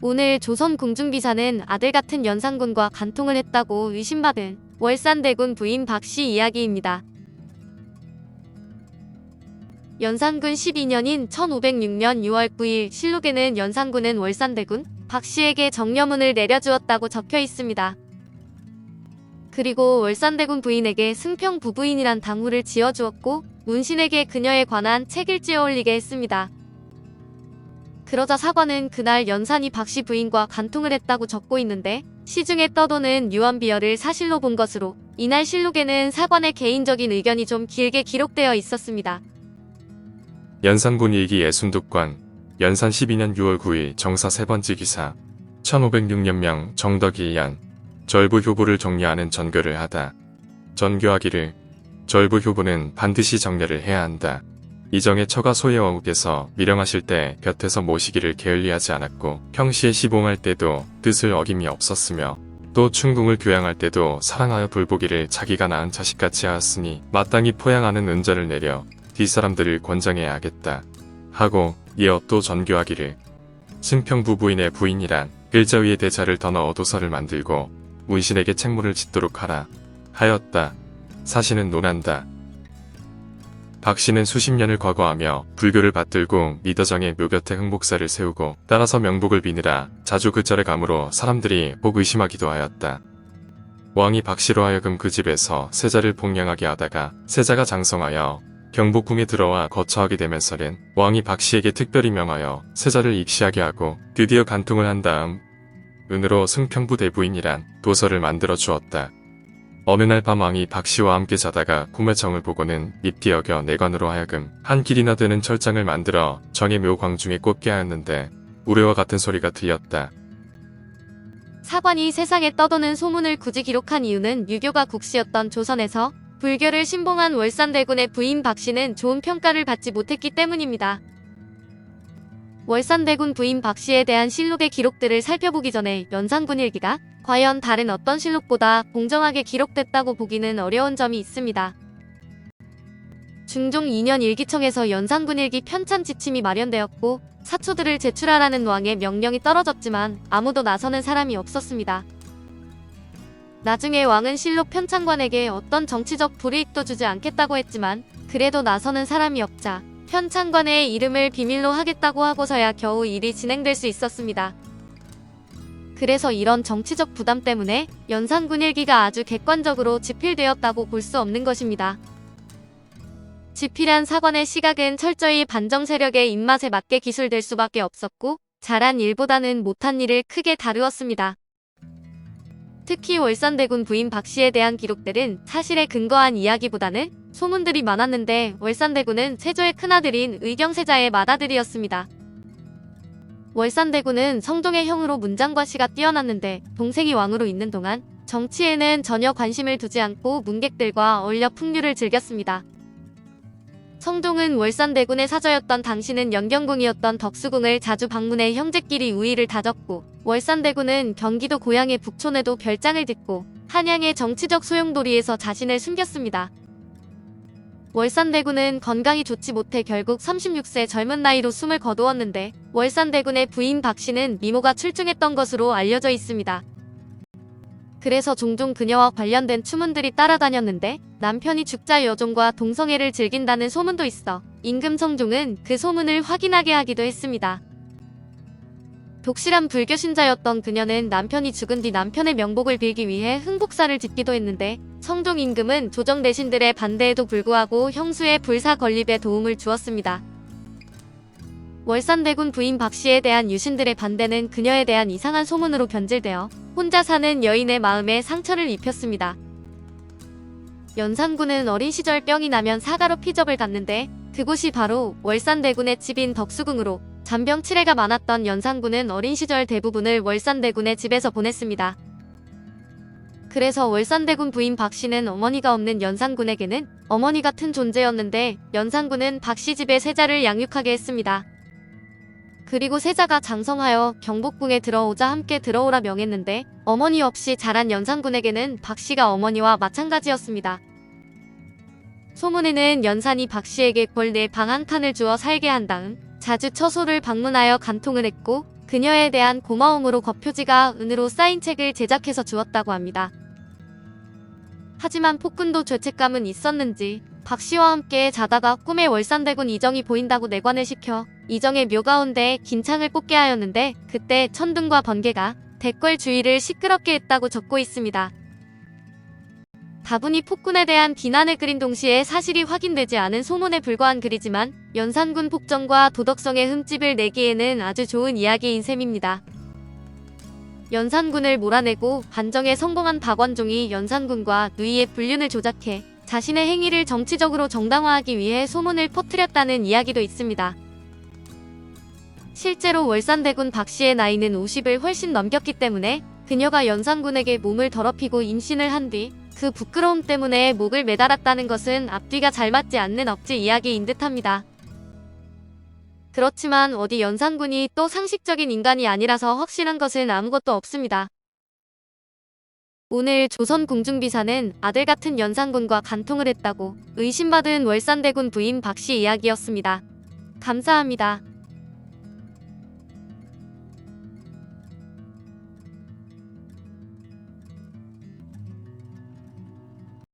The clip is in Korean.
오늘 조선 공중비사는 아들 같은 연산군과 간통을 했다고 의심받은 월산대군 부인 박씨 이야기입니다. 연산군 12년인 1506년 6월 9일 실록에는 연산군은 월산대군 박씨에게 정려문을 내려주었다고 적혀 있습니다. 그리고 월산대군 부인에게 승평 부부인이란 당후를 지어주었고 문신에게 그녀에 관한 책을 찌어 올리게 했습니다. 그러자 사관은 그날 연산이 박씨 부인과 간통을 했다고 적고 있는데 시중에 떠도는 유언비어를 사실로 본 것으로 이날 실록에는 사관의 개인적인 의견이 좀 길게 기록되어 있었습니다. 연산군 일기 예순독관 연산 12년 6월 9일 정사 세 번째 기사 1506년명 정덕 1년 절부효부를 정려하는 전교를 하다. 전교하기를 절부효부는 반드시 정려를 해야 한다. 이정의 처가 소예왕후께서 미령하실 때 곁에서 모시기를 게을리하지 않았고 평시에 시봉할 때도 뜻을 어김이 없었으며 또 충궁을 교양할 때도 사랑하여 불보기를 자기가 낳은 자식같이 하였으니 마땅히 포양하는 은자를 내려 뒷사람들을 권장해야 하겠다 하고 이어 또 전교하기를 승평부 부인의 부인이란 글자 위에 대자를 더 넣어 도서를 만들고 문신에게 책무를 짓도록 하라 하였다. 사시는 논한다. 박씨는 수십 년을 과거하며 불교를 받들고 미더정의 묘 곁에 흥복사를 세우고 따라서 명복을 비느라 자주 그 절에 가므로 사람들이 혹 의심하기도 하였다. 왕이 박씨로 하여금 그 집에서 세자를 복양하게 하다가 세자가 장성하여 경복궁에 들어와 거처하게 되면서는 왕이 박씨에게 특별히 명하여 세자를 입시하게 하고 드디어 간통을 한 다음 은으로 승평부 대부인이란 도서를 만들어 주었다. 어느 날 밤 왕이 박씨와 함께 자다가 꿈의 정을 보고는 밉디 여겨 내관으로 하여금 한 길이나 되는 철장을 만들어 정의 묘 광중에 꽂게 하였는데 우레와 같은 소리가 들렸다. 사관이 세상에 떠도는 소문을 굳이 기록한 이유는 유교가 국시였던 조선에서 불교를 신봉한 월산대군의 부인 박씨는 좋은 평가를 받지 못했기 때문입니다. 월산대군 부인 박씨에 대한 실록의 기록들을 살펴보기 전에 연산군 일기가 과연 다른 어떤 실록보다 공정하게 기록됐다고 보기는 어려운 점이 있습니다. 중종 2년 일기청에서 연산군 일기 편찬 지침이 마련되었고 사초들을 제출하라는 왕의 명령이 떨어졌지만 아무도 나서는 사람이 없었습니다. 나중에 왕은 실록 편찬관에게 어떤 정치적 불이익도 주지 않겠다고 했지만 그래도 나서는 사람이 없자 편찬관의 이름을 비밀로 하겠다고 하고서야 겨우 일이 진행될 수 있었습니다. 그래서 이런 정치적 부담 때문에 연산군 일기가 아주 객관적으로 집필되었다고 볼 수 없는 것입니다. 집필한 사관의 시각은 철저히 반정 세력의 입맛에 맞게 기술될 수밖에 없었고 잘한 일보다는 못한 일을 크게 다루었습니다. 특히 월산대군 부인 박씨에 대한 기록들은 사실에 근거한 이야기보다는 소문들이 많았는데 월산대군은 세조의 큰아들인 의경세자의 맏아들이었습니다. 월산대군은 성종의 형으로 문장과 시가 뛰어났는데 동생이 왕으로 있는 동안 정치에는 전혀 관심을 두지 않고 문객들과 어울려 풍류를 즐겼습니다. 성종은 월산대군의 사저였던 당시는 연경궁이었던 덕수궁을 자주 방문해 형제끼리 우의를 다졌고 월산대군은 경기도 고향의 북촌에도 별장을 짓고 한양의 정치적 소용돌이에서 자신을 숨겼습니다. 월산대군은 건강이 좋지 못해 결국 36세 젊은 나이로 숨을 거두었는데 월산대군의 부인 박씨는 미모가 출중했던 것으로 알려져 있습니다. 그래서 종종 그녀와 관련된 추문들이 따라다녔는데 남편이 죽자 여종과 동성애를 즐긴다는 소문도 있어 임금 성종은 그 소문을 확인하게 하기도 했습니다. 독실한 불교 신자였던 그녀는 남편이 죽은 뒤 남편의 명복을 빌기 위해 흥복사를 짓기도 했는데 성종 임금은 조정 대신들의 반대에도 불구하고 형수의 불사 건립에 도움을 주었습니다. 월산대군 부인 박씨에 대한 유신들의 반대는 그녀에 대한 이상한 소문으로 변질되어 혼자 사는 여인의 마음에 상처를 입혔습니다. 연산군은 어린 시절 병이 나면 사가로 피접을 갔는데 그곳이 바로 월산대군의 집인 덕수궁으로 잔병 치레가 많았던 연산군은 어린 시절 대부분을 월산대군의 집에서 보냈습니다. 그래서 월산대군 부인 박씨는 어머니가 없는 연산군에게는 어머니 같은 존재였는데 연산군은 박씨 집에 세자를 양육하게 했습니다. 그리고 세자가 장성하여 경복궁에 들어오자 함께 들어오라 명했는데 어머니 없이 자란 연산군에게는 박씨가 어머니와 마찬가지였습니다. 소문에는 연산이 박씨에게 벌 내 방 한 칸을 주어 살게 한 다음 자주 처소를 방문하여 간통을 했고 그녀에 대한 고마움으로 거표지가 은으로 쌓인 책을 제작해서 주었다고 합니다. 하지만 폭군도 죄책감은 있었는지 박 씨와 함께 자다가 꿈에 월산대군 이정이 보인다고 내관을 시켜 이정의 묘 가운데 긴 창을 뽑게 하였는데 그때 천둥과 번개가 대궐 주위를 시끄럽게 했다고 적고 있습니다. 다분히 폭군에 대한 비난을 그린 동시에 사실이 확인되지 않은 소문에 불과한 글이지만 연산군 폭정과 도덕성의 흠집을 내기에는 아주 좋은 이야기인 셈입니다. 연산군을 몰아내고 반정에 성공한 박원종이 연산군과 누이의 불륜을 조작해 자신의 행위를 정치적으로 정당화하기 위해 소문을 퍼뜨렸다는 이야기도 있습니다. 실제로 월산대군 박 씨의 나이는 50을 훨씬 넘겼기 때문에 그녀가 연산군에게 몸을 더럽히고 임신을 한 뒤 그 부끄러움 때문에 목을 매달았다는 것은 앞뒤가 잘 맞지 않는 억지 이야기인 듯합니다. 그렇지만 어디 연산군이 또 상식적인 인간이 아니라서 확실한 것은 아무것도 없습니다. 오늘 조선 궁중비사는 아들 같은 연산군과 간통을 했다고 의심받은 월산대군 부인 박 씨 이야기였습니다. 감사합니다.